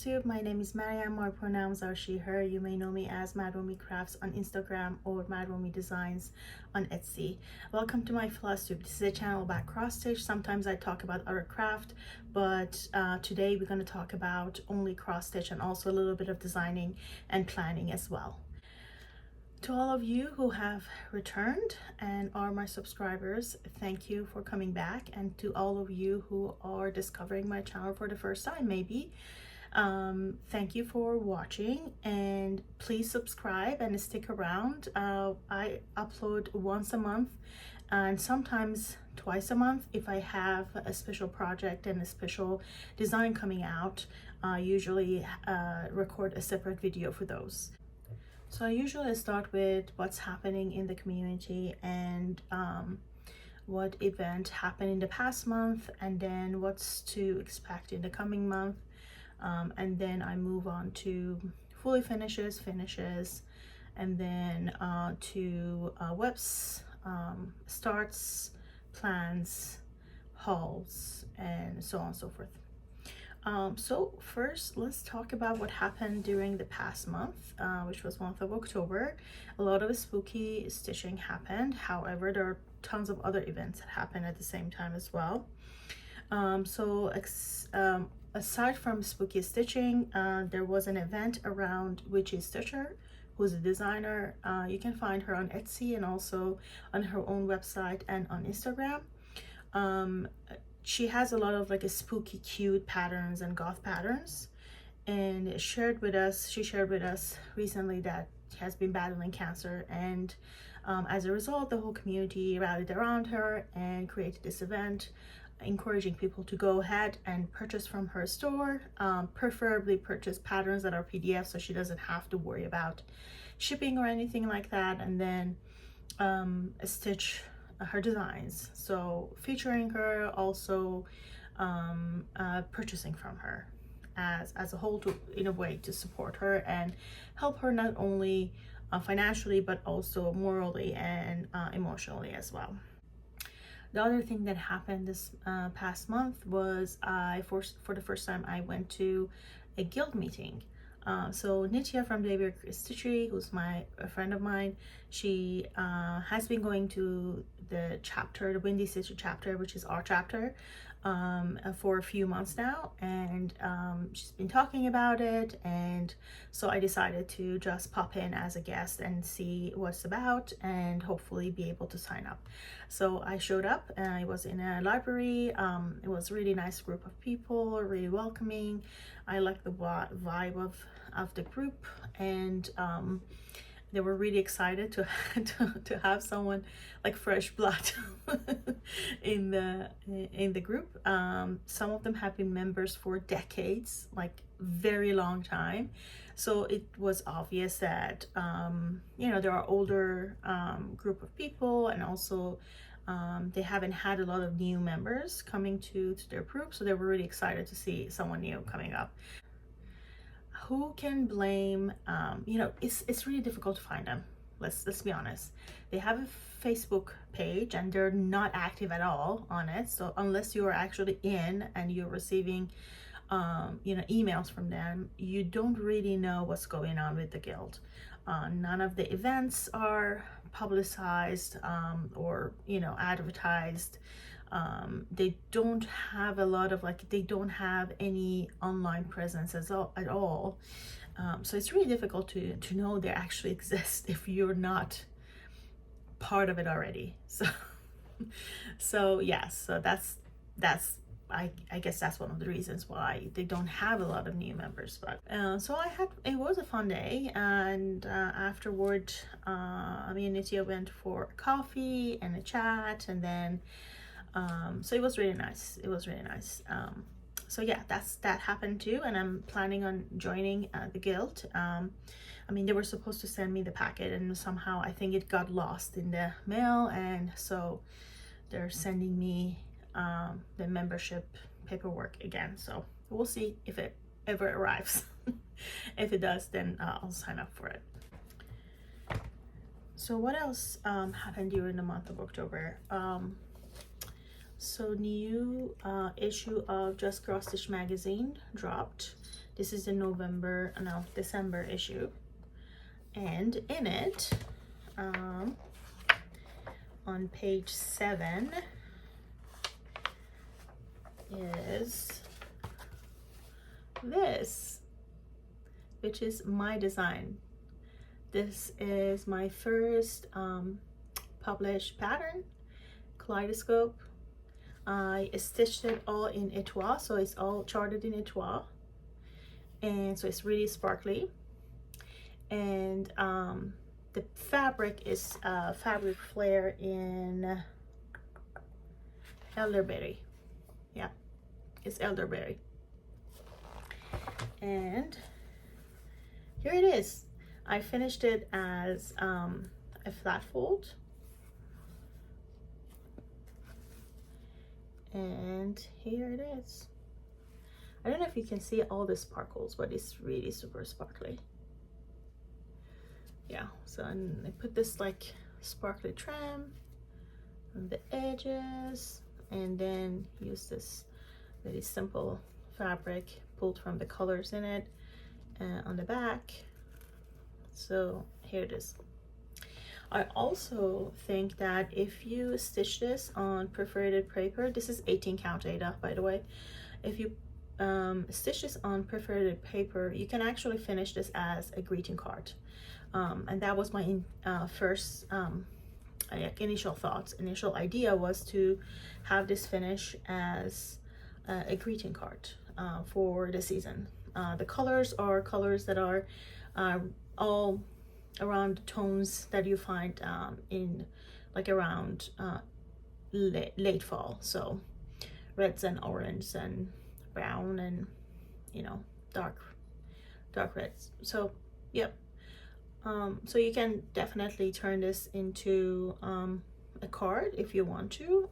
Flosstube. My name is Mariam. My pronouns are she, her. You may know me as Maroomy Crafts on Instagram or MarroomyDesigns on Etsy. Welcome to my Flosstube. This is a channel about cross stitch. Sometimes I talk about other craft, but today we're going to talk about only cross stitch and also a little bit of designing and planning as well. To all of you who have returned and are my subscribers, thank you for coming back. And to all of you who are discovering my channel for the first time, maybe, thank you for watching, and please subscribe and stick around. I upload once a month and sometimes twice a month if I have a special project and a special design coming out. I usually record a separate video for those. So I usually start with what's happening in the community and what event happened in the past month, and then what's to expect in the coming month, and then I move on to fully finishes, and then to webs, starts, plans, hauls, and so on and so forth. So first, let's talk about what happened during the past month, which was month of October. A lot of spooky stitching happened. However, there are tons of other events that happened at the same time as well. Aside from spooky stitching, there was an event around Witchy Stitcher, who's a designer. You can find her on Etsy and also on her own website and on Instagram. She has a lot of like a spooky cute patterns and goth patterns, and she shared with us recently that she has been battling cancer, and as a result the whole community rallied around her and created this event encouraging people to go ahead and purchase from her store, preferably purchase patterns that are PDF so she doesn't have to worry about shipping or anything like that, and then stitch her designs. So featuring her, also purchasing from her as a whole, to in a way to support her and help her not only financially but also morally and emotionally as well. The other thing that happened this past month was for the first time I went to a guild meeting. So Nitya from NeedleworkWithJim, who's a friend of mine, she has been going to the chapter, the Windy Stitcher chapter, which is our chapter, for a few months now, and she's been talking about it, and so I decided to just pop in as a guest and see what's about and hopefully be able to sign up. So I showed up, and I was in a library. It was a really nice group of people, really welcoming. I like the vibe of the group, and they were really excited to have someone like fresh blood in the group. Some of them have been members for decades, like very long time. So it was obvious that you know, there are older group of people, and also they haven't had a lot of new members coming to their group, so they were really excited to see someone new coming up. Who can blame, you know, it's really difficult to find them. Let's be honest. They have a Facebook page and they're not active at all on it. So unless you are actually in and you're receiving you know, emails from them, you don't really know what's going on with the guild. None of the events are publicized or, you know, advertised. They don't have a lot of, like, they don't have any online presence at all. So it's really difficult to know they actually exist if you're not part of it already. So yes, so that's I guess that's one of the reasons why they don't have a lot of new members. But so it was a fun day, and afterward me and Nitya went for a coffee and a chat, and then so it was really nice. So yeah, that happened too, and I'm planning on joining the guild. I mean, they were supposed to send me the packet, and somehow I think it got lost in the mail, and so they're sending me the membership paperwork again. So we'll see if it ever arrives. If it does, then I'll sign up for it. So what else happened during the month of October? So new issue of Just Cross Stitch magazine dropped. This is the December issue, and in it, on page 7 is this, which is my design. This is my first published pattern, Kaleidoscope. I stitched it all in Etoile, so it's all charted in Etoile, and so it's really sparkly. And the fabric is fabric flare in elderberry. Yeah, it's elderberry. And here it is. I finished it as a flat fold, and here it is. I don't know if you can see all the sparkles, but it's really super sparkly. Yeah, so I put this like sparkly trim on the edges, and then use this very simple fabric pulled from the colors in it on the back. So here it is. I also think that if you stitch this on perforated paper, this is 18 count Ada, by the way. If you stitch this on perforated paper, you can actually finish this as a greeting card. And that was my first initial thoughts. Initial idea was to have this finish as a greeting card for the season. The colors are colors that are all around the tones that you find in like around late fall. So reds and orange and brown and, you know, dark reds. So yep. So you can definitely turn this into a card if you want to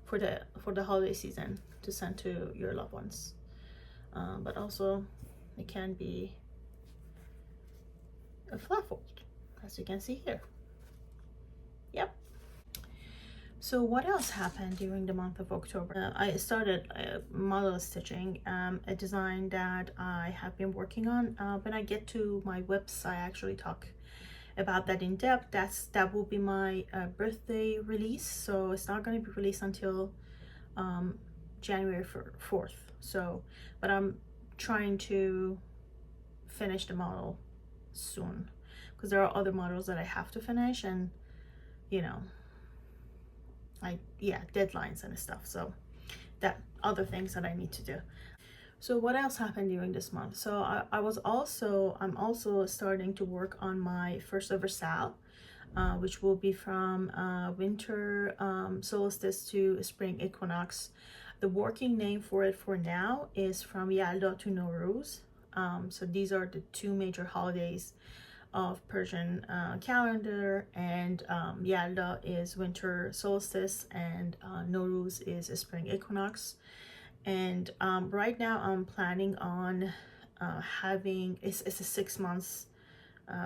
for the holiday season to send to your loved ones. But also it can be a flat fold, as you can see here. Yep. So what else happened during the month of October? I started model stitching, a design that I have been working on. When I get to my website, I actually talk about that in depth. That will be my birthday release, so it's not going to be released until January 4th. So, but I'm trying to finish the model soon, because there are other models that I have to finish, and you know, deadlines and stuff, so that other things that I need to do. So what else happened during this month? So I'm also starting to work on my first ever sal, which will be from winter solstice to spring equinox. The working name for it for now is from Yalda to Nowruz. So these are the two major holidays of Persian calendar, and Yalda is winter solstice, and Nowruz is a spring equinox. And right now I'm planning on having it's a 6 months,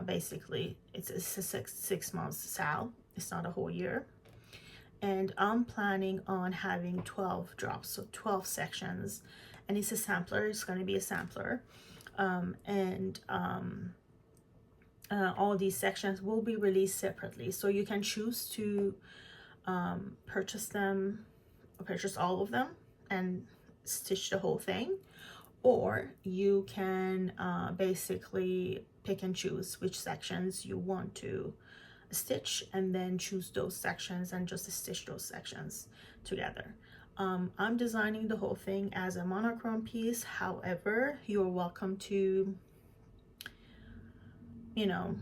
basically it's a six months sal. It's not a whole year, and I'm planning on having 12 drops, so 12 sections, and it's a sampler. It's going to be a sampler, all these sections will be released separately, so you can choose to purchase all of them and stitch the whole thing, or you can basically pick and choose which sections you want to stitch, and then choose those sections and just stitch those sections together. I'm designing the whole thing as a monochrome piece. However, you're welcome to, you know,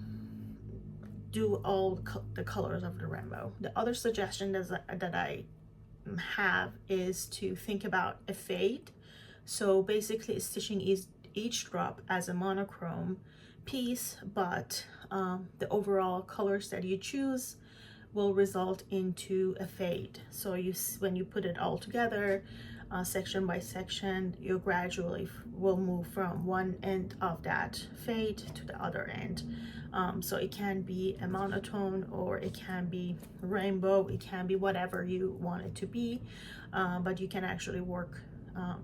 do all the colors of the rainbow. The other suggestion that I have is to think about a fade. So basically stitching each drop as a monochrome piece, but the overall colors that you choose will result into a fade. So when you put it all together, section by section, you gradually will move from one end of that fade to the other end. So it can be a monotone, or it can be rainbow, it can be whatever you want it to be, but you can actually work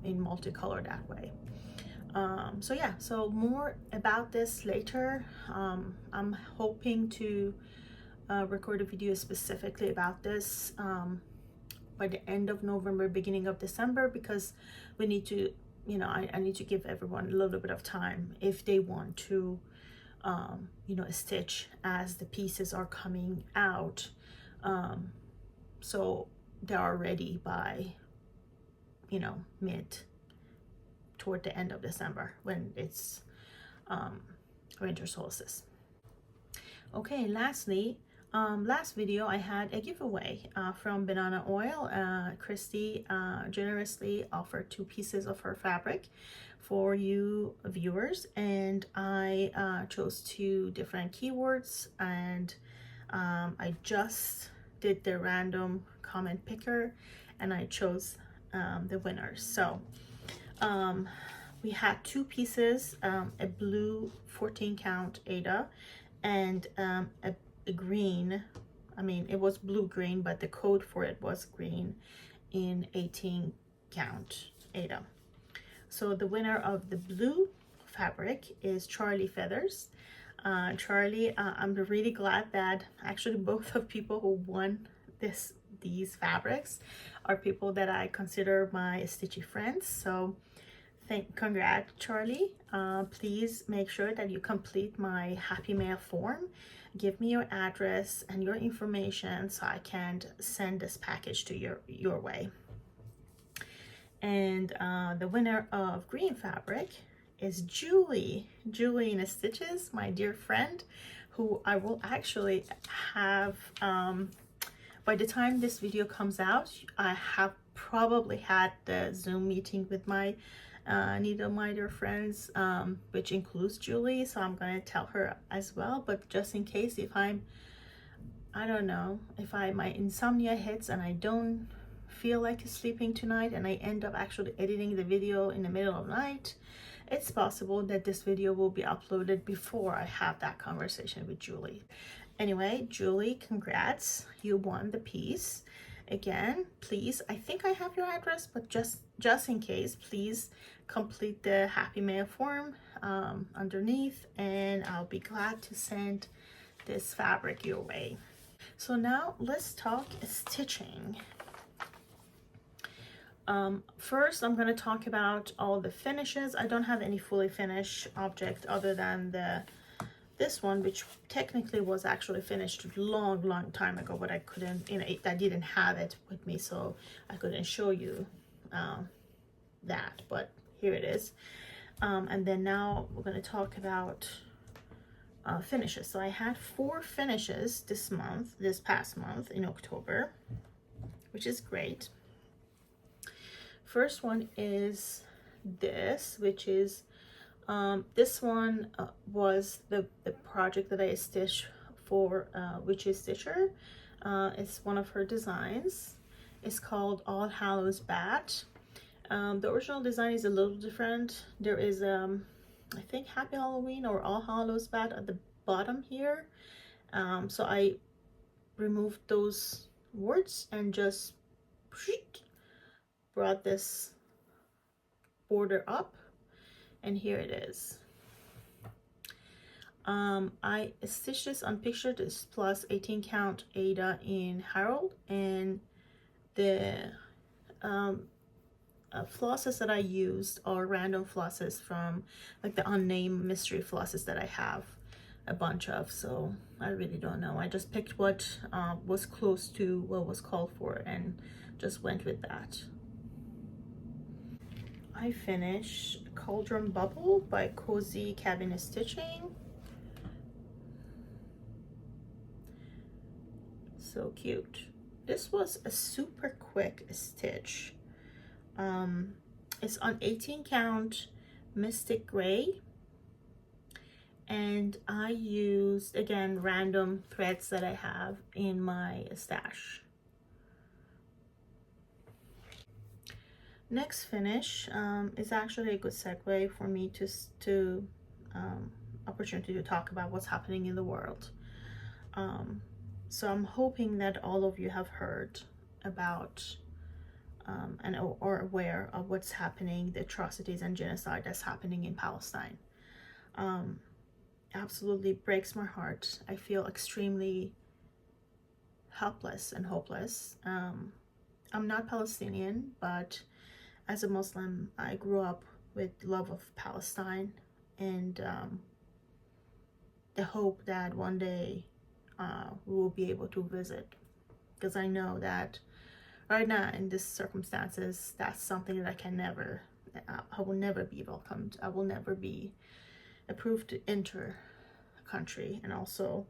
in multicolor that way. So yeah, so more about this later. I'm hoping to record a video specifically about this by the end of November, beginning of December, because we need to, you know, I need to give everyone a little bit of time if they want to you know, stitch as the pieces are coming out, so they are ready by, you know, toward the end of December when it's winter solstice. Okay, lastly, last video I had a giveaway from Banana Oil. Christy generously offered 2 pieces of her fabric for you viewers, and I chose 2 different keywords, and I just did the random comment picker and I chose the winners. So we had 2 pieces, a blue 14 count Ada and a green, I mean it was blue green, but the code for it was green in 18 count Ada. So the winner of the blue fabric is Charlie Feathers. Charlie, I'm really glad that actually both of people who won these fabrics are people that I consider my stitchy friends. So congrats, Charlie. Please make sure that you complete my happy mail form. Give me your address and your information so I can send this package to your way. And the winner of green fabric is Julie in Stitches, my dear friend, who I will actually have, by the time this video comes out, I have probably had the Zoom meeting with my needle minder friends, which includes Julie, so I'm going to tell her as well. But just in case, if I don't know, if my insomnia hits and I don't feel like sleeping tonight and I end up actually editing the video in the middle of the night, it's possible that this video will be uploaded before I have that conversation with Julie. Anyway, Julie, congrats, you won the piece. Again, please, I think I have your address, but just in case, please complete the happy mail form underneath, and I'll be glad to send this fabric your way. So now let's talk stitching. First, I'm going to talk about all the finishes. I don't have any fully finished object other than this one, which technically was actually finished a long time ago, but I couldn't, you know, I didn't have it with me, so I couldn't show you that, but here it is. And then now we're going to talk about finishes. So I had 4 finishes this past month in October, which is great. First one is this, which is this one was the project that I stitched for Witchy Stitcher. It's one of her designs. It's called All Hallows Bat. The original design is a little different. There is I think Happy Halloween or All Hallows Bat at the bottom here. So I removed those words and just brought this border up, and here it is. I stitched this on picture. This plus 18 count Ada in Harold, and the flosses that I used are random flosses from like the unnamed mystery flosses that I have a bunch of, so I really don't know. I just picked what was close to what was called for and just went with that. I finished Cauldron Bubble by Cozy Cabin Stitching. So cute. This was a super quick stitch. It's on 18 count Mystic Gray, and I used again random threads that I have in my stash. Next finish is actually a good segue for me to opportunity to talk about what's happening in the world. So I'm hoping that all of you have heard about and or aware of what's happening, the atrocities and genocide that's happening in Palestine. Absolutely breaks my heart. I feel extremely helpless and hopeless. I'm not Palestinian, but as a Muslim, I grew up with love of Palestine and the hope that one day we will be able to visit, because I know that right now in these circumstances, that's something that I will never be welcomed. I will never be approved to enter a country, and also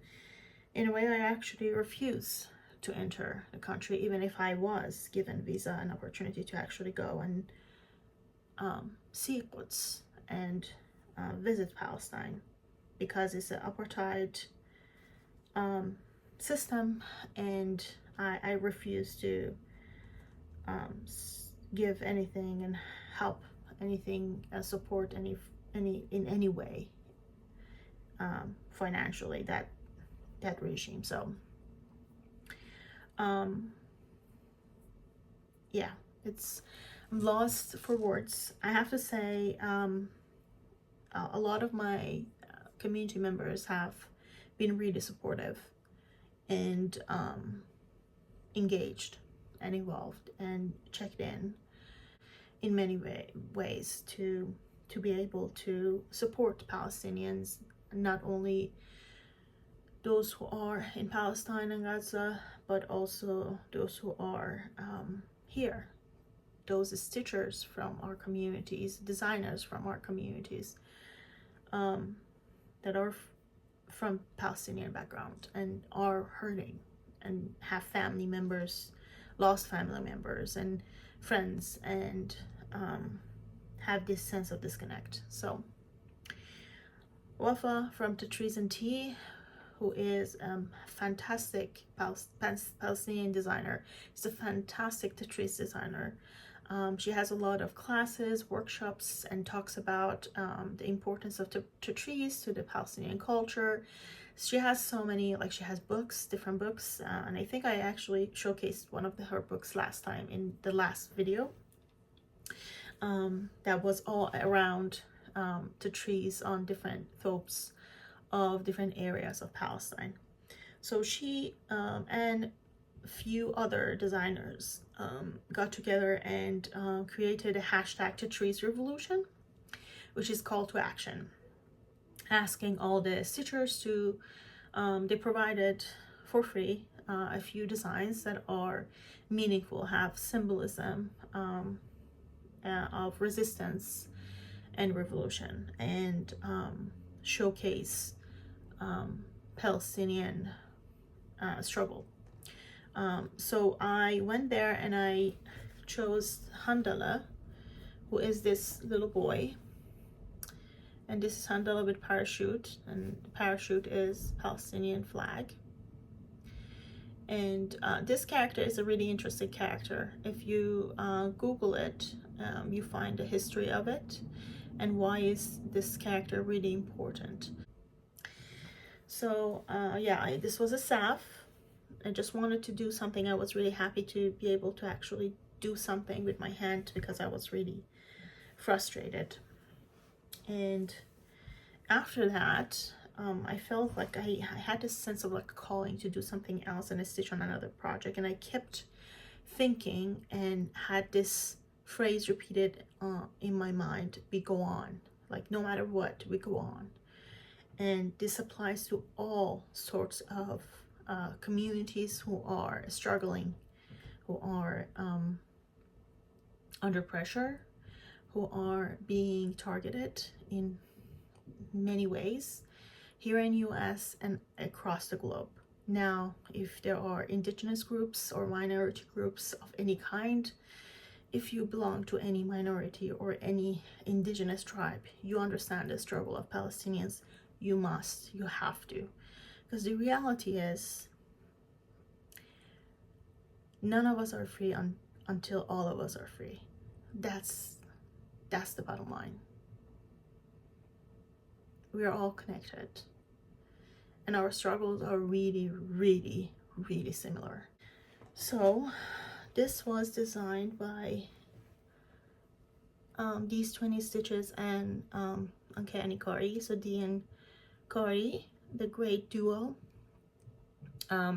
in a way I actually refuse to enter the country, even if I was given visa and opportunity to actually go and see Quds and visit Palestine, because it's an apartheid system, and I refuse to give anything and help anything, support any in any way financially that regime. So yeah, I'm lost for words. I have to say, a lot of my community members have been really supportive and engaged and involved and checked in many ways to be able to support Palestinians, not only those who are in Palestine and Gaza, but also those who are here, those stitchers from our communities, designers from our communities that are from Palestinian background and are hurting and have family members, lost family members and friends, and have this sense of disconnect. So Wafa from Tatreez and Tea, who is a fantastic Palestinian designer, is a fantastic Tatreez designer. She has a lot of classes, workshops, and talks about the importance of Tatreez to the Palestinian culture. She has so many, like she has books, different books, and I think I actually showcased one of her books last time in the last video. That was all around Tatreez on different thobes of different areas of Palestine. So she and a few other designers got together and created a hashtag Tatreez Revolution, which is call to action, asking all the stitchers to they provided for free a few designs that are meaningful, have symbolism of resistance and revolution, and showcase Palestinian struggle. So I went there and I chose Handala, who is this little boy, and this is Handala with parachute, and the parachute is Palestinian flag. And this character is a really interesting character. If you Google it, you find the history of it and why is this character really important. So yeah, this was a SAF. I just wanted to do something. I was really happy to be able to actually do something with my hand, because I was really frustrated. And after that, I felt like I had this sense of like calling to do something else and I stitch on another project, and I kept thinking and had this phrase repeated in my mind: we go on, like no matter what, we go on. And this applies to all sorts of communities who are struggling, who are under pressure, who are being targeted in many ways here in US and across the globe. Now, if there are indigenous groups or minority groups of any kind, if you belong to any minority or any indigenous tribe, you understand the struggle of Palestinians. You have to, because the reality is none of us are free until all of us are free. That's the bottom line. We are all connected, and our struggles are really, really, really similar. So This was designed by these 20 stitches and Uncanny Kari. So Dee and Kari, the great duo.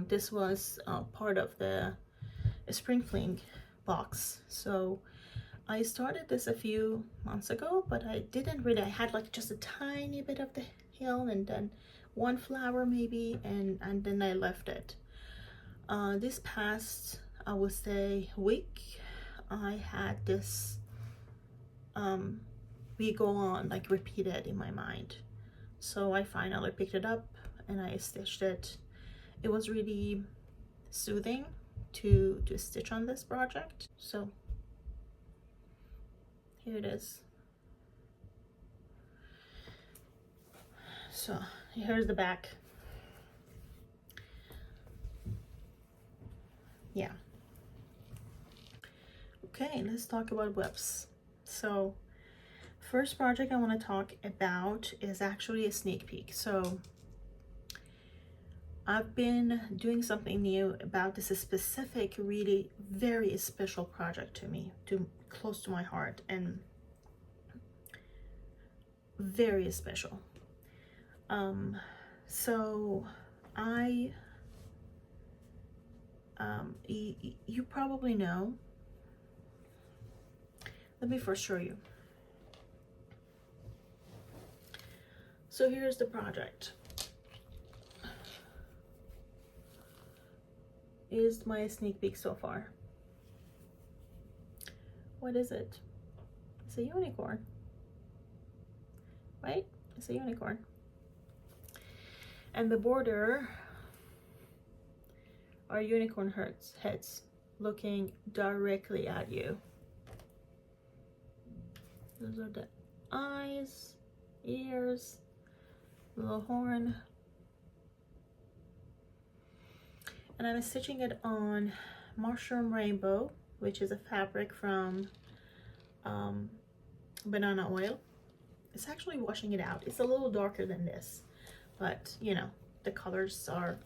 This was part of the Spring Fling box. So I started this a few months ago, but I didn't really, I had like just a tiny bit of the heel and then one flower maybe, and then I left it. This past, I would say, week, I had this we go on like repeated in my mind. So I finally picked it up and I stitched it. It was really soothing to stitch on this project. So here it is. So here's the back. Yeah. Okay, let's talk about whips. So first project I want to talk about is actually a sneak peek. So I've been doing something new about this specific, really very special project to me, close to my heart, and very special. So you probably know. Let me first show you. So here's the project. Is my sneak peek so far. What is it? It's a unicorn, right? It's a unicorn. And the border are unicorn heads looking directly at you. Those are the eyes, ears, little horn. And I'm stitching it on Mushroom Rainbow, which is a fabric from banana oil. It's actually washing it out. It's a little darker than this, but you know, the colors are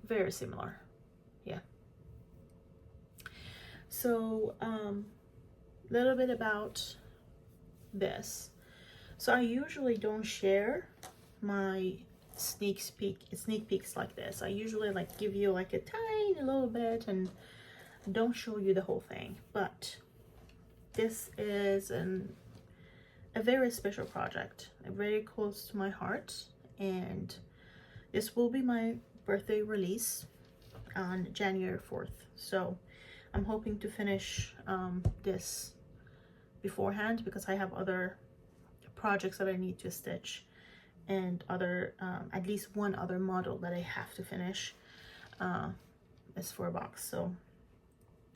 very similar. Yeah. So little bit about this. So I usually don't share my sneak peeks like this. I usually like give you like a tiny little bit and don't show you the whole thing, but this is a very special project, very close to my heart, and this will be my birthday release on January 4th. So I'm hoping to finish this beforehand because I have other projects that I need to stitch and other at least one other model that I have to finish. It's for a box, so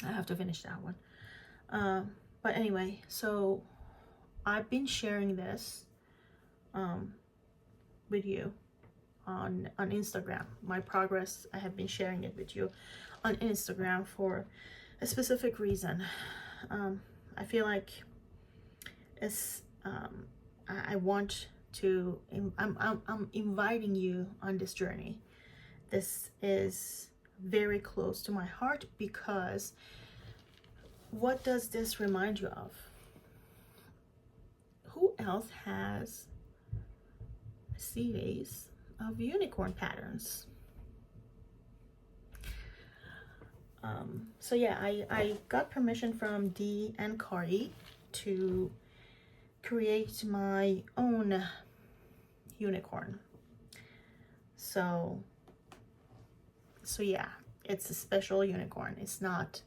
I have to finish that one. But anyway, so I've been sharing this with you on Instagram. My progress, I have been sharing it with you on Instagram for a specific reason. I feel like it's I want to, I'm inviting you on this journey. This is very close to my heart because what does this remind you of? Who else has a series of unicorn patterns? So yeah, I got permission from Dee and Kari to create my own unicorn. So yeah, it's a special unicorn. It's not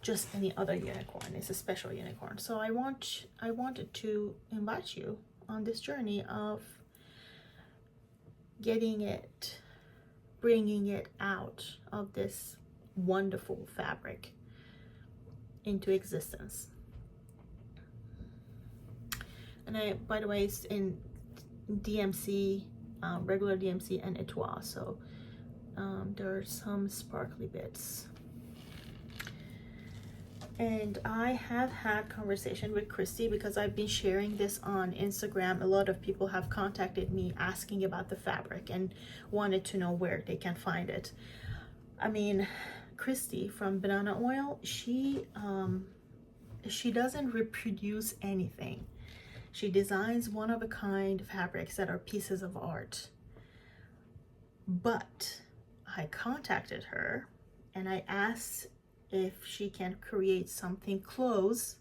just any other unicorn. It's a special unicorn. So I wanted to invite you on this journey of getting it, bringing it out of this wonderful fabric into existence. And I, by the way, it's in DMC, regular DMC and Etoile, so there are some sparkly bits. And I have had conversation with Christy because I've been sharing this on Instagram. A lot of people have contacted me asking about the fabric and wanted to know where they can find it. I mean, Christy from Banana Oil, she doesn't reproduce anything. She designs one-of-a-kind fabrics that are pieces of art. But I contacted her and I asked if she can create something close.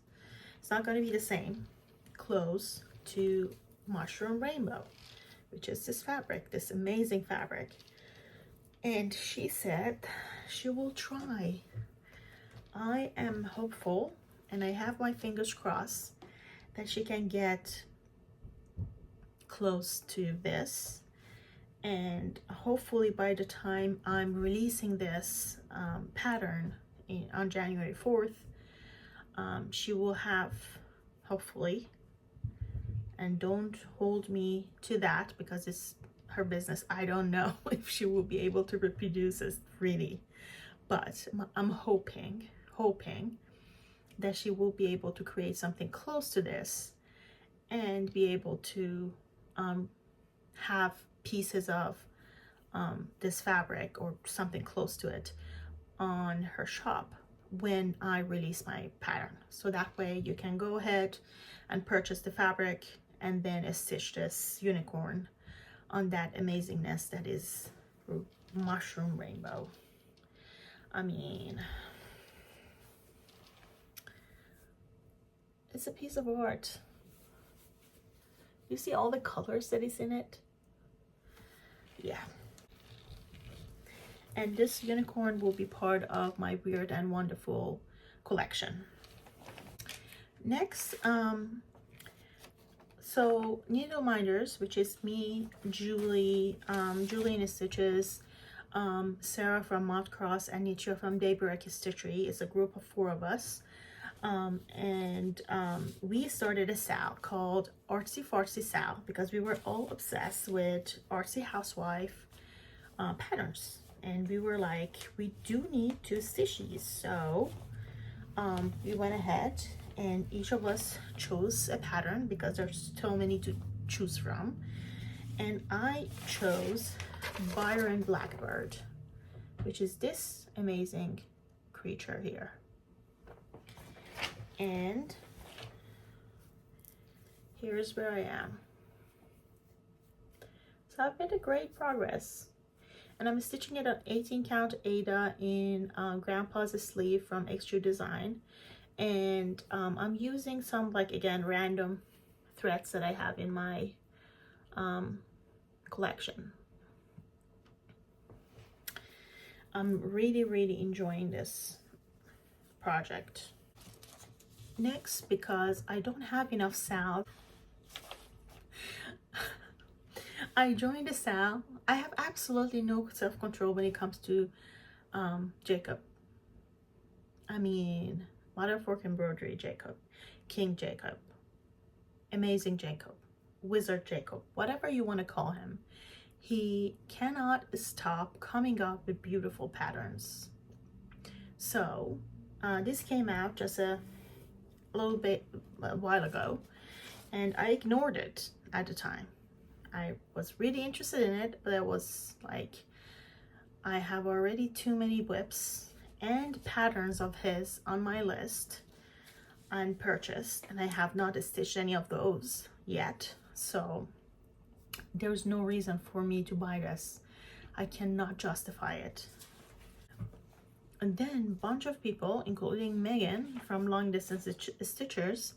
It's not going to be the same, close to Mushroom Rainbow, which is this fabric, this amazing fabric. And she said she will try. I am hopeful and I have my fingers crossed that she can get close to this, and hopefully by the time I'm releasing this pattern on January 4th, she will have, hopefully, and don't hold me to that because it's her business. I don't know if she will be able to reproduce this really, but I'm hoping that she will be able to create something close to this and be able to have pieces of this fabric or something close to it on her shop when I release my pattern. So that way you can go ahead and purchase the fabric and then stitch this unicorn on that amazingness that is Mushroom Rainbow. I mean, it's a piece of art. You see all the colors that is in it? Yeah. And this unicorn will be part of my Weird and Wonderful collection. Next, so Needle Minders, which is me, Julie, Julie in Stitches, Sarah from Mod Cross, and Nietzsche from Stitchery. It's a group of 4 of us. We started a sale called Artsy Fartsy Sale because we were all obsessed with Artsy Housewife patterns, and we were like, we do need to stitch these. So we went ahead and each of us chose a pattern because there's so many to choose from, and I chose Byron Blackbird, which is this amazing creature here. And here's where I am. So I've made a great progress, and I'm stitching it on 18 count Ada in Grandpa's sleeve from Extrude Design, and I'm using some, like, again, random threads that I have in my collection. I'm really enjoying this project. Next, because I don't have enough sal, I joined a sal. I have absolutely no self-control when it comes to Jacob. I mean, Motherfork Embroidery Jacob, King Jacob, Amazing Jacob, Wizard Jacob, whatever you want to call him. He cannot stop coming up with beautiful patterns. So this came out just a while ago, and I ignored it at the time. I was really interested in it, but I was like, I have already too many whips and patterns of his on my list and purchased, and I have not stitched any of those yet, so there's no reason for me to buy this. I cannot justify it. And then a bunch of people, including Megan from Long Distance Stitchers,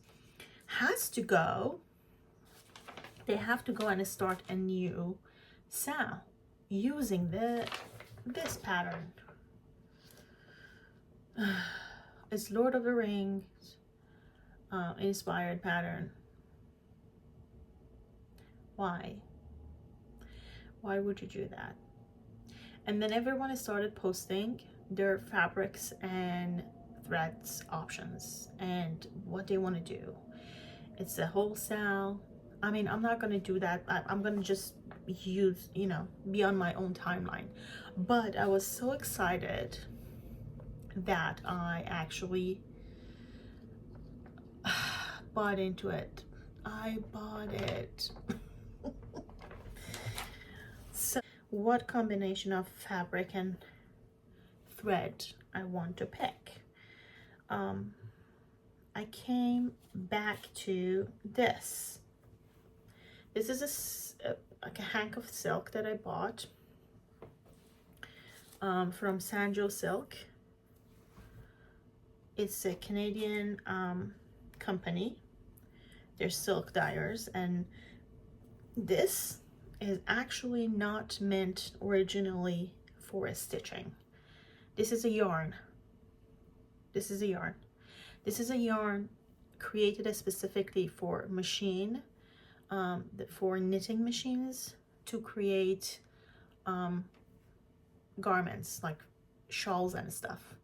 they have to go and start a new sale using this pattern. It's Lord of the Rings inspired pattern. Why would you do that? And then everyone started posting their fabrics and threads options and what they want to do. It's a wholesale. I mean, I'm not going to do that. I'm going to just use, you know, be on my own timeline. But I was so excited that I actually bought into it. I bought it. So what combination of fabric and thread I want to pick. I came back to this. This is like a hank of silk that I bought from Sanjo Silk. It's a Canadian company. They're silk dyers, and this is actually not meant originally for a stitching. This is a yarn. This is a yarn. This is a yarn created specifically for machine, for knitting machines, to create garments like shawls and stuff.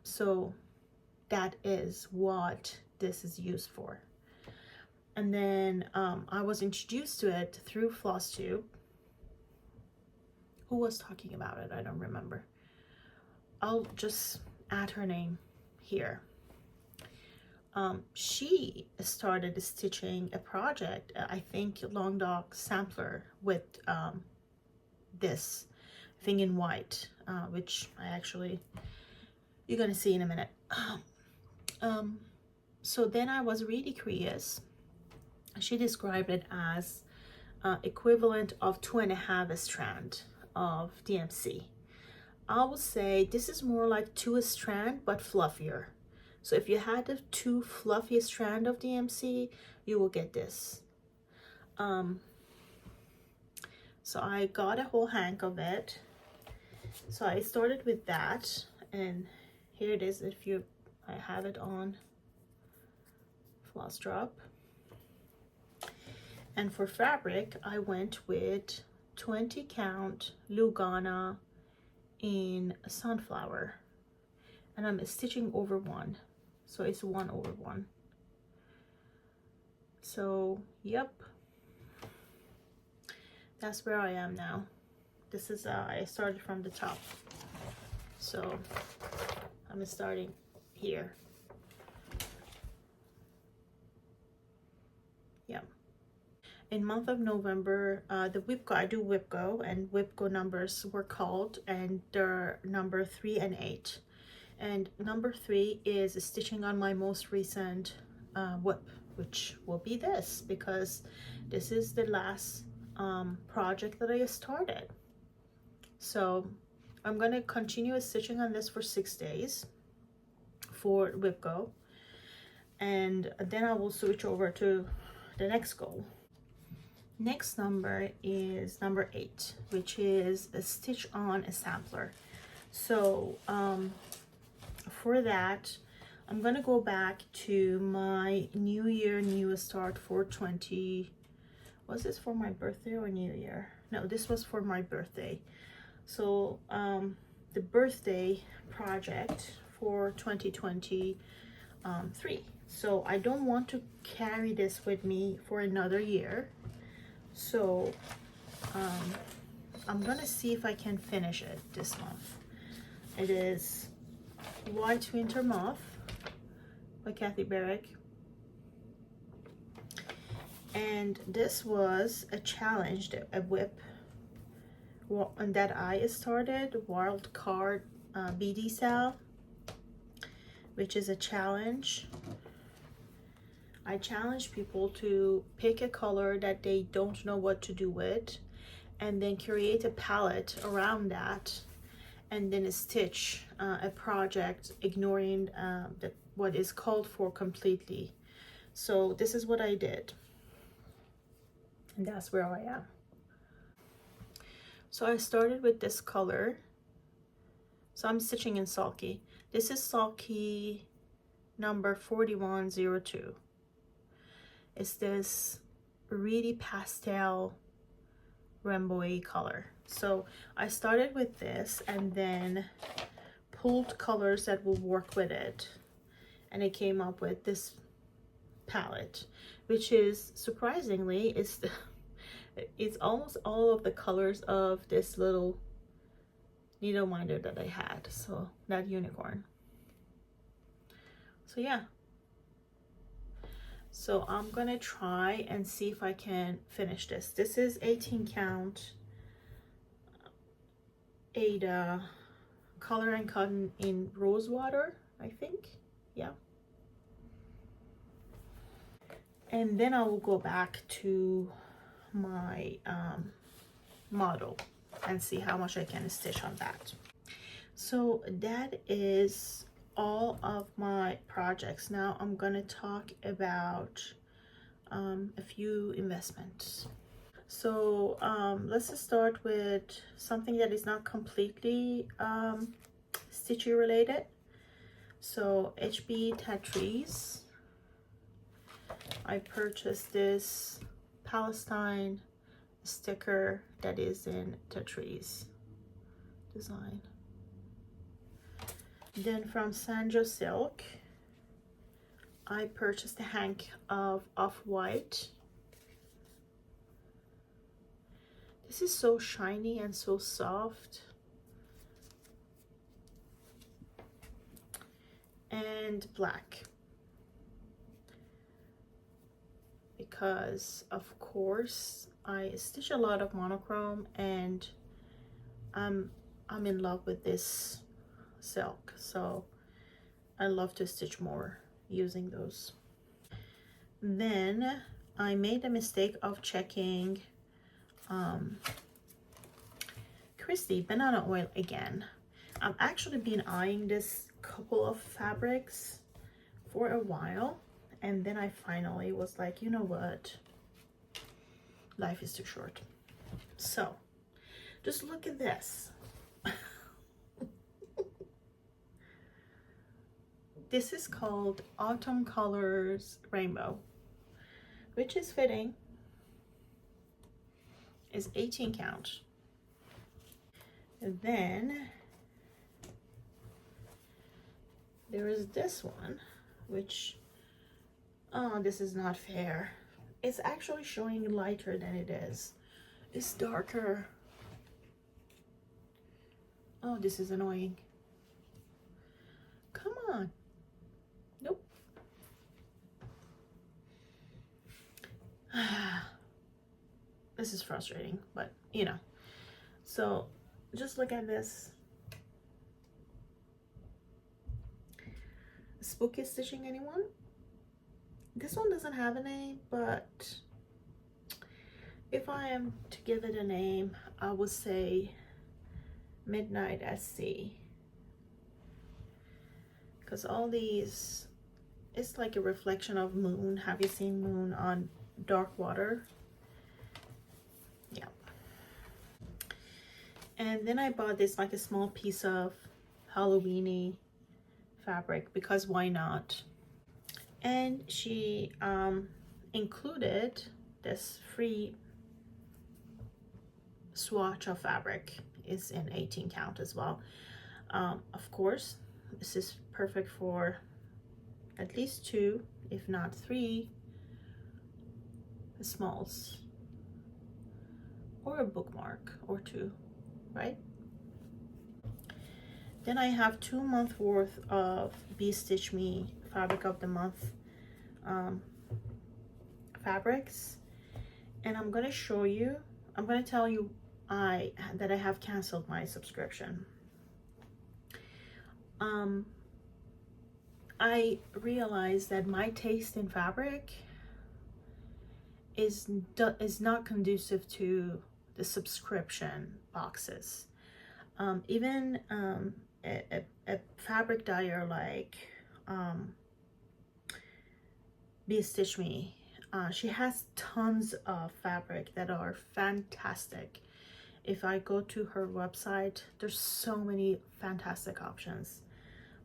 So that is what this is used for. And then I was introduced to it through Flosstube. Who was talking about it? I don't remember. I'll just add her name here. She started stitching a project, I think long dog sampler, with this thing in white, which I actually, you're gonna see in a minute. So then I was really curious. She described it as equivalent of 2.5 strand of DMC. I would say this is more like 2 strand but fluffier. So if you had the 2 fluffy strand of DMC, you will get this. So I got a whole hank of it. So I started with that, and here it is. If you, I have it on floss drop. And for fabric, I went with 20 count Lugana in sunflower, and I'm stitching over 1, so it's 1/1. So yep, that's where I am now. This is I started from the top, so I'm starting here. Yeah. In month of November, the Wipgo, I do Wipgo, and Wipgo numbers were called, and they're number 3 and 8. And number 3 is stitching on my most recent whip, which will be this, because this is the last project that I started. So I'm gonna continue stitching on this for 6 days for Wipgo, and then I will switch over to the next goal. Next number is number 8, which is a stitch on a sampler. So for that, I'm gonna go back to my New Year, New Start for 20, was this for my birthday or New Year? No, this was for my birthday. So the birthday project for 2023. So I don't want to carry this with me for another year. So I'm gonna see if I can finish it this month. It is White Winter Moth by Kathy Barrick, and this was a challenge, a whip that I started, Wild Card BD Sal, which is a challenge. I challenge people to pick a color that they don't know what to do with, and then create a palette around that, and then stitch a project ignoring what is called for completely. So this is what I did, and that's where I am. So I started with this color. So I'm stitching in Sulky. This is Sulky number 4102. It's this really pastel rainbowy color. So I started with this and then pulled colors that will work with it, and it came up with this palette, which is surprisingly it's almost all of the colors of this little needle minder that I had, so that unicorn. So yeah, so I'm gonna try and see if I can finish this. This is 18 count Ada color and cotton in rose water, I think. Yeah. And then I will go back to my model and see how much I can stitch on that. So that is all of my projects. Now I'm gonna talk about a few investments. So let's start with something that is not completely stitchy related. So HBTatreez, I purchased this Palestine sticker that is in Tatreez design. Then from Sanjo Silk, I purchased a hank of off-white. This is so shiny and so soft. And black. Because of course I stitch a lot of monochrome and I'm in love with this silk, so I love to stitch more using those. Then I made the mistake of checking Christy banana oil again. I've actually been eyeing this couple of fabrics for a while, and then I finally was like, you know what, life is too short. So just look at this. This is called Autumn Colors Rainbow, which is fitting. Is 18 count. And then there is this one, which, oh, this is not fair. It's actually showing lighter than it is. It's darker. Oh, this is annoying. Come on. Nope. This is frustrating, but you know. So just look at this. Spooky stitching, anyone? This one doesn't have a name, but if I am to give it a name, I would say Midnight at Sea. Because all these, it's like a reflection of moon. Have you seen moon on dark water? Yeah. And then I bought this like a small piece of Halloween-y fabric because why not? And she included this free swatch of fabric. Is in 18 count as well. Of course, this is perfect for at least 2, if not 3 smalls, or a bookmark or 2, right? Then I have 2 months worth of Bestitchme fabric of the month fabrics, and I'm gonna show you, I'm gonna tell you that I have canceled my subscription. I realized that my taste in fabric is not conducive to the subscription boxes. Even a fabric dyer like Bestitchme, she has tons of fabric that are fantastic. If I go to her website, there's so many fantastic options.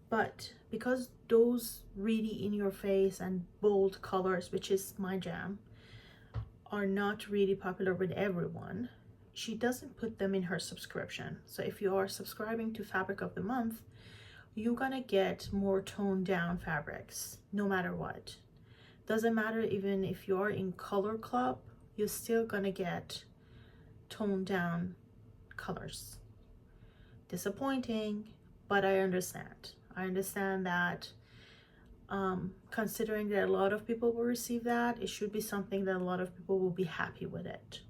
But because those really in your face and bold colors, which is my jam, are not really popular with everyone, she doesn't put them in her subscription. So if you are subscribing to Fabric of the Month, you're gonna get more toned down fabrics no matter what. Doesn't matter even if you're in Color Club, you're still gonna get toned down colors. Disappointing, but I understand. I understand that considering that a lot of people will receive that, it should be something that a lot of people will be happy with it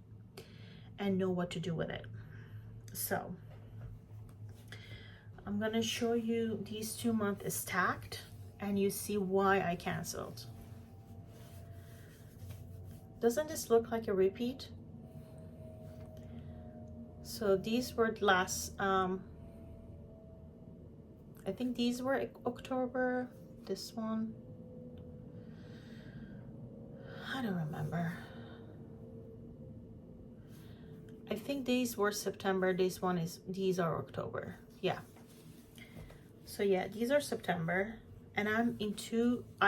and know what to do with it. So I'm gonna show you these 2 months stacked and you see why I canceled. Doesn't this look like a repeat? So these were last, I think these were October, this one, I don't remember. I think these were September, these are October, yeah. So yeah, these are September, and I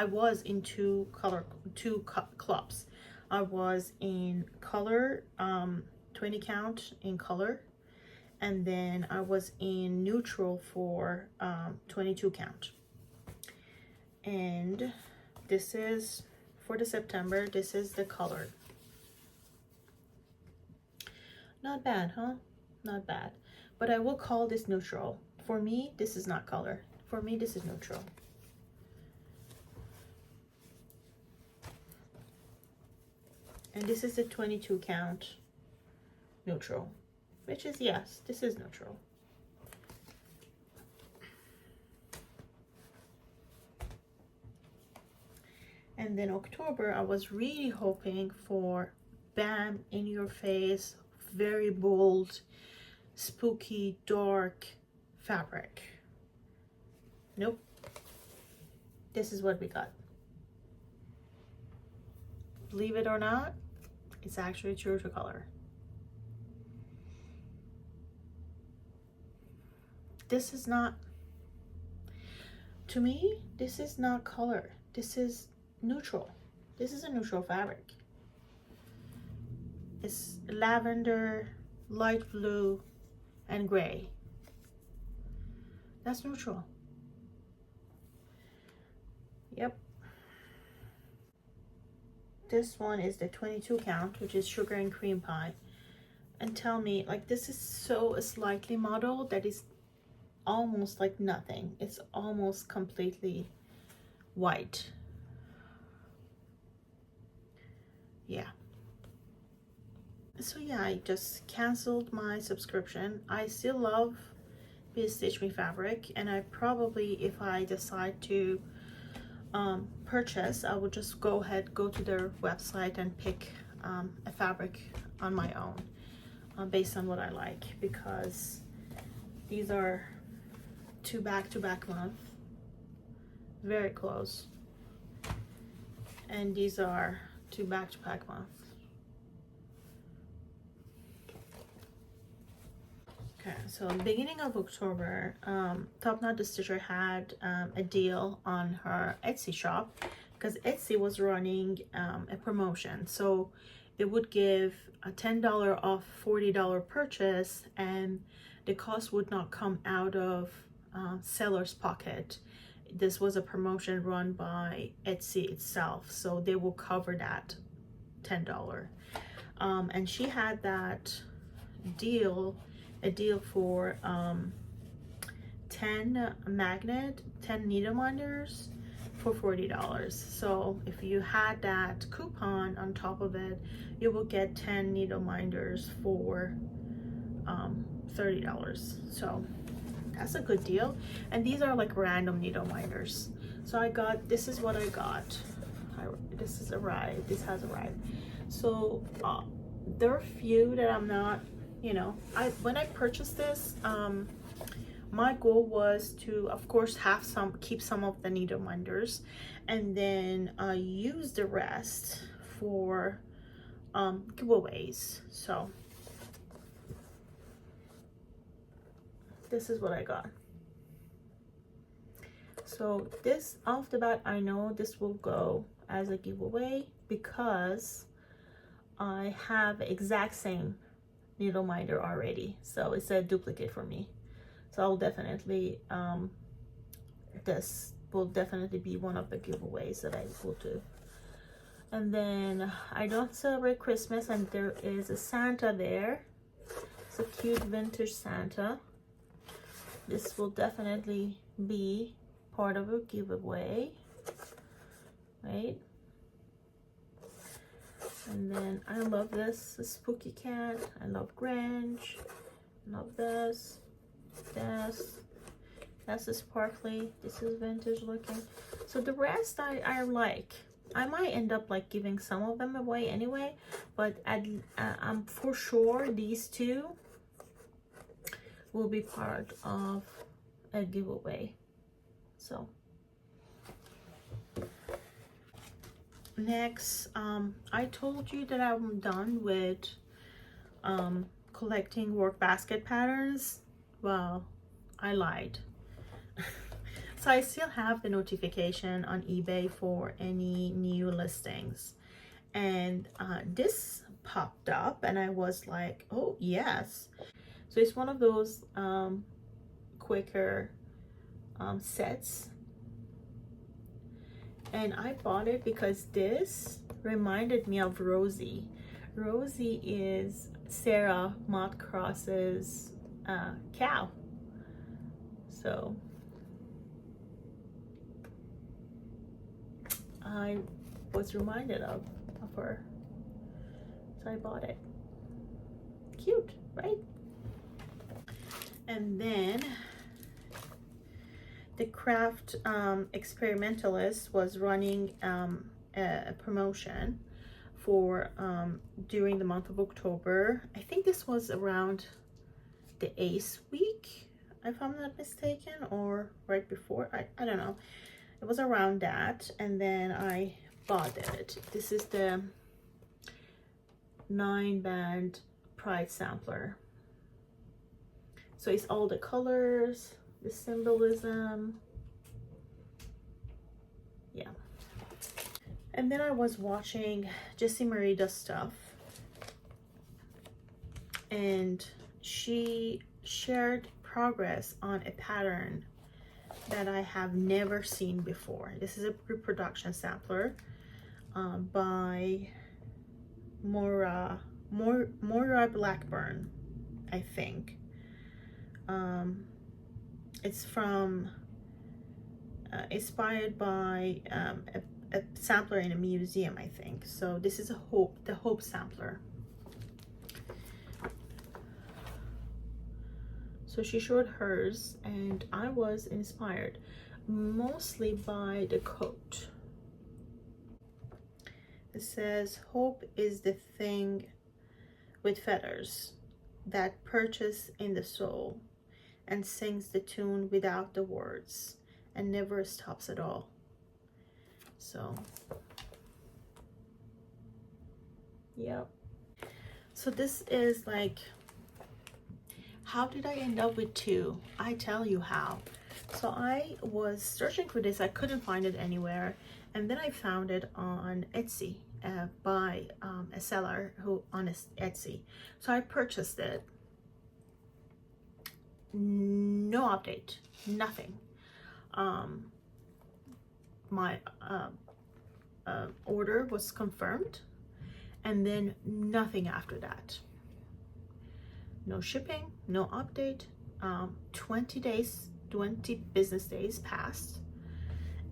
was in two clubs. I was in color, 20 count in color, and then I was in neutral for 22 count. And this is for the September, this is the color. Not bad, huh? Not bad. But I will call this neutral. For me, this is not color. For me, this is neutral. And this is the 22 count neutral, which is, yes, this is neutral. And then October, I was really hoping for bam, in your face, very bold, spooky, dark fabric. Nope. This is what we got. Believe it or not, it's actually true to color. This is not, to me, this is not color. This is neutral. This is a neutral fabric. It's lavender, light blue, and gray. That's neutral. Yep. This one is the 22 count, which is sugar and cream pie. And tell me, like, this is so slightly modeled that is almost like nothing. It's almost completely white. Yeah. So yeah, I just canceled my subscription. I still love Bestitchme fabric, and I probably, if I decide to purchase, I will just go to their website and pick a fabric on my own based on what I like, because these are 2 back-to-back months, very close, and these are 2 back-to-back months. Okay, so beginning of October, TopKnotStitcher had a deal on her Etsy shop, because Etsy was running a promotion. So it would give a $10 off $40 purchase, and the cost would not come out of seller's pocket. This was a promotion run by Etsy itself, so they will cover that $10. And she had that deal, a deal for 10 needle minders for $40. So if you had that coupon on top of it, you will get 10 needle minders for $30. So that's a good deal. And these are like random needle minders. So I got, this is what I got. This has arrived. So there are a few that I'm not, you know, when I purchased this, my goal was to, of course, keep some of the needle minders, and then use the rest for giveaways. So this is what I got. So this, off the bat, I know this will go as a giveaway because I have exact same needle minder already, so it's a duplicate for me. So I'll definitely this will definitely be one of the giveaways that I will do. And then I don't celebrate Christmas, and there is a Santa there. It's a cute vintage Santa. This will definitely be part of a giveaway, right? And then I love this, a spooky cat. I love Grinch. Love this. That's the sparkly. This is vintage looking. So the rest I like. I might end up like giving some of them away anyway, but I'm for sure these two will be part of a giveaway. So next, I told you that I'm done with collecting work basket patterns. Well, I lied. So I still have the notification on eBay for any new listings, and this popped up and I was like, oh yes. So it's one of those quicker sets, and I bought it because this reminded me of Rosie. Rosie is Sarah Mottcross's cow. So I was reminded of her, so I bought it. Cute, right? And then the Craft Experimentalist was running a promotion for during the month of October. I think this was around the 8th week, if I'm not mistaken, or right before. I don't know. It was around that, and then I bought it. This is the 9-band Pride sampler. So it's all the colors, the symbolism. Yeah. And then I was watching Jessie Marie does stuff, and she shared progress on a pattern that I have never seen before. This is a pre-production sampler by Byron Blackbird, I think. It's from inspired by a sampler in a museum, I think. So this is the Hope sampler. So she showed hers, and I was inspired mostly by the coat. It says, hope is the thing with feathers that perches in the soul and sings the tune without the words and never stops at all. So, yep. So this is like, how did I end up with two? I tell you how. So I was searching for this, I couldn't find it anywhere, and then I found it on Etsy by a seller who on Etsy. So I purchased it. No update, nothing. My order was confirmed, and then nothing after that. No shipping, no update. 20 business days passed,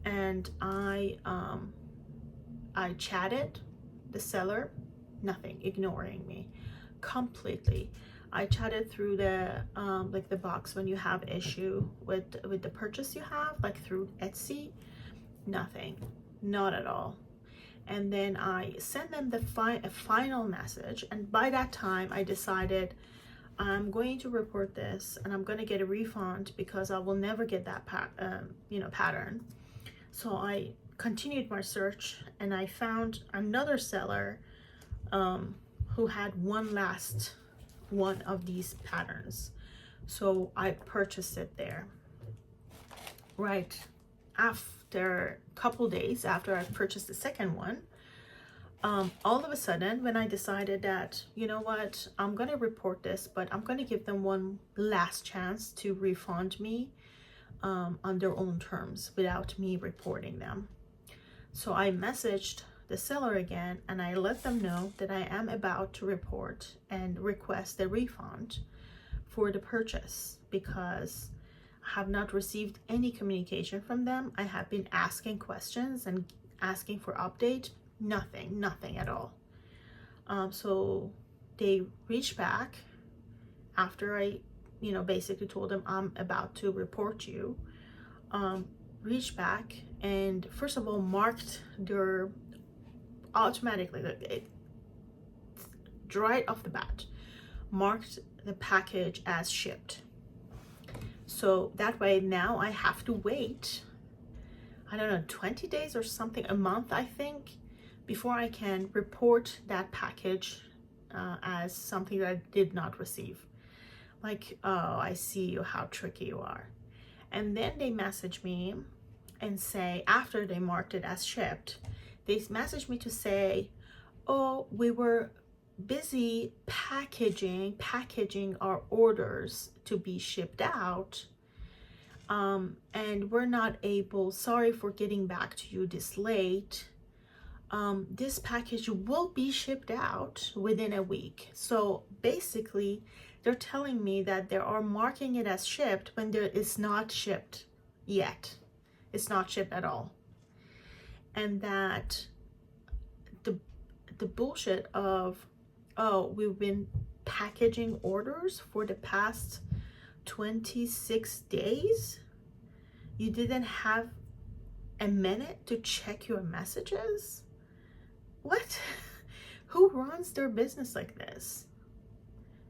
and I chatted the seller, nothing, ignoring me completely. I chatted through the like the box when you have issue with the purchase you have, like through Etsy, nothing, not at all. And then I sent them a final message, and by that time I decided I'm going to report this and I'm going to get a refund because I will never get that pattern. So I continued my search, and I found another seller who had one last one of these patterns. So I purchased it there. Right after a couple days after I purchased the second one, all of a sudden, when I decided that, you know what, I'm going to report this, but I'm going to give them one last chance to refund me on their own terms without me reporting them. So I messaged the seller again, and I let them know that I am about to report and request a refund for the purchase because I have not received any communication from them. I have been asking questions and asking for update. Nothing at all. So they reached back after I you know, basically told them I'm about to report you, reached back and first of all marked their automatically, like it right off the bat, marked the package as shipped. So that way now I have to wait, I don't know, 20 days or something, a month I think, before I can report that package as something that I did not receive. Like, oh, I see you, how tricky you are. And then they message me and say, after they marked it as shipped, they messaged me to say, oh, we were busy packaging our orders to be shipped out, and we're not able, sorry for getting back to you this late. This package will be shipped out within a week. So basically they're telling me that they are marking it as shipped when there is not shipped yet. It's not shipped at all. And that the bullshit of, oh, we've been packaging orders for the past 26 days. You didn't have a minute to check your messages? What? Who runs their business like this?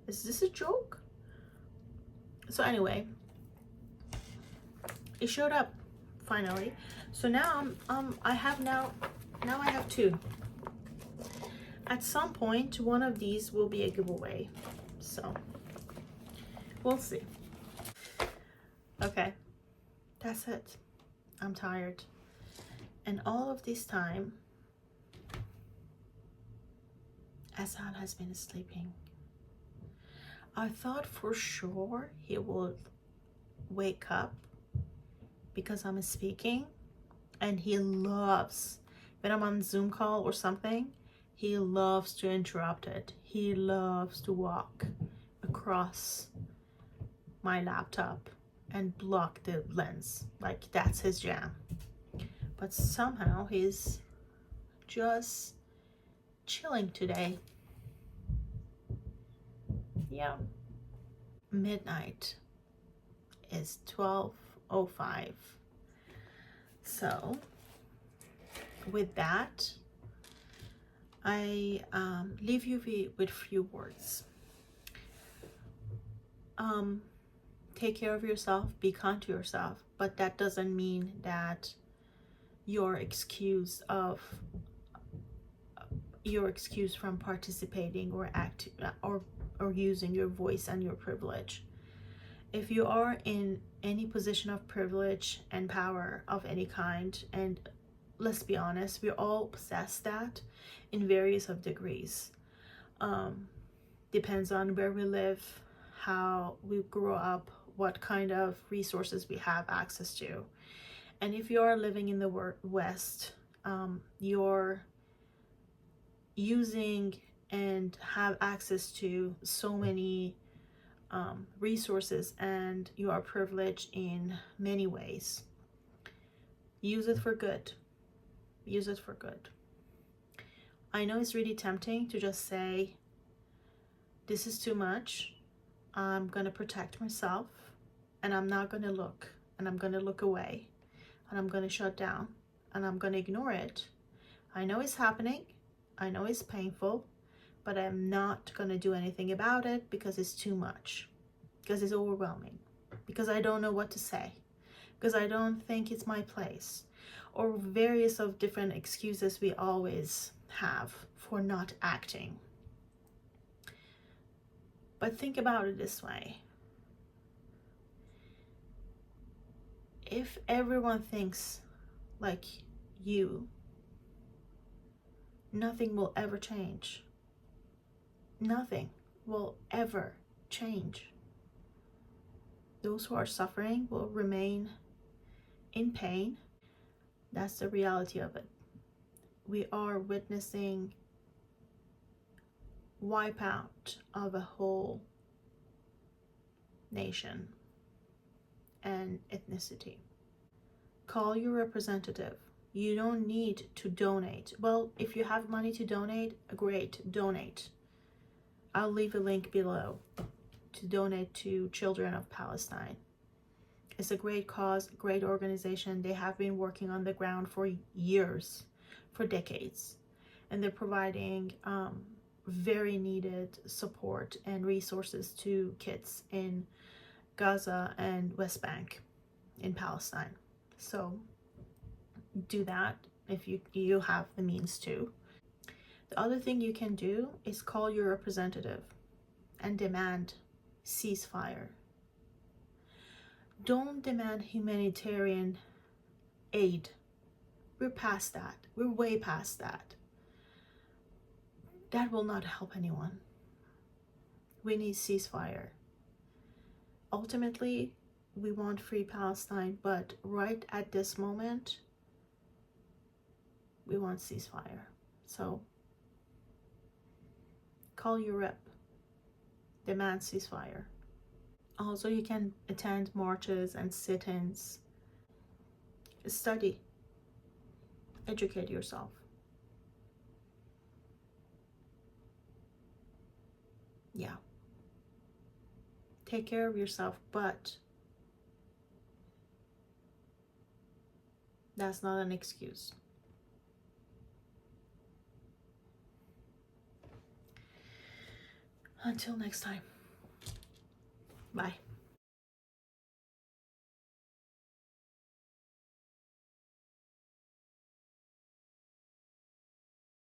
Is this a joke? So anyway, it showed up finally. So now I have two. At some point, one of these will be a giveaway. So we'll see. Okay, that's it. I'm tired. And all of this time, Asad has been sleeping. I thought for sure he would wake up because I'm speaking, and he loves, when I'm on Zoom call or something, he loves to interrupt it. He loves to walk across my laptop and block the lens. Like, that's his jam. But somehow he's just chilling today. Yeah. Midnight is 12:05. So with that, I leave you with few words. Take care of yourself, be kind to yourself, but that doesn't mean that you're excused from participating or or using your voice and your privilege. If you are in any position of privilege and power of any kind, and let's be honest, we all possess that in various of degrees. Depends on where we live, how we grew up, what kind of resources we have access to. And if you are living in the West, you're using and have access to so many resources, and you are privileged in many ways. Use it for good. Use it for good. I know it's really tempting to just say, this is too much. I'm gonna protect myself, and I'm not gonna look, and I'm gonna look away, and I'm gonna shut down, and I'm gonna ignore it. I know it's happening. I know it's painful, but I'm not gonna do anything about it because it's too much, because it's overwhelming, because I don't know what to say, because I don't think it's my place, or various of different excuses we always have for not acting. But think about it this way. If everyone thinks like you, nothing will ever change. Nothing will ever change. Those who are suffering will remain in pain. That's the reality of it. We are witnessing wipeout of a whole nation and ethnicity. Call your representative. You don't need to donate. Well, if you have money to donate, great, donate. I'll leave a link below to donate to children of Palestine. It's a great cause, great organization. They have been working on the ground for years, for decades, and they're providing very needed support and resources to kids in Gaza and West Bank in Palestine. So do that if you have the means to. The other thing you can do is call your representative and demand ceasefire. Don't demand humanitarian aid. We're past that. We're way past that. That will not help anyone. We need ceasefire. Ultimately, we want free Palestine, but right at this moment, we want ceasefire. So call your rep, demand ceasefire. Also, you can attend marches and sit-ins. Study, educate yourself. Yeah. Take care of yourself, but that's not an excuse. Until next time. Bye.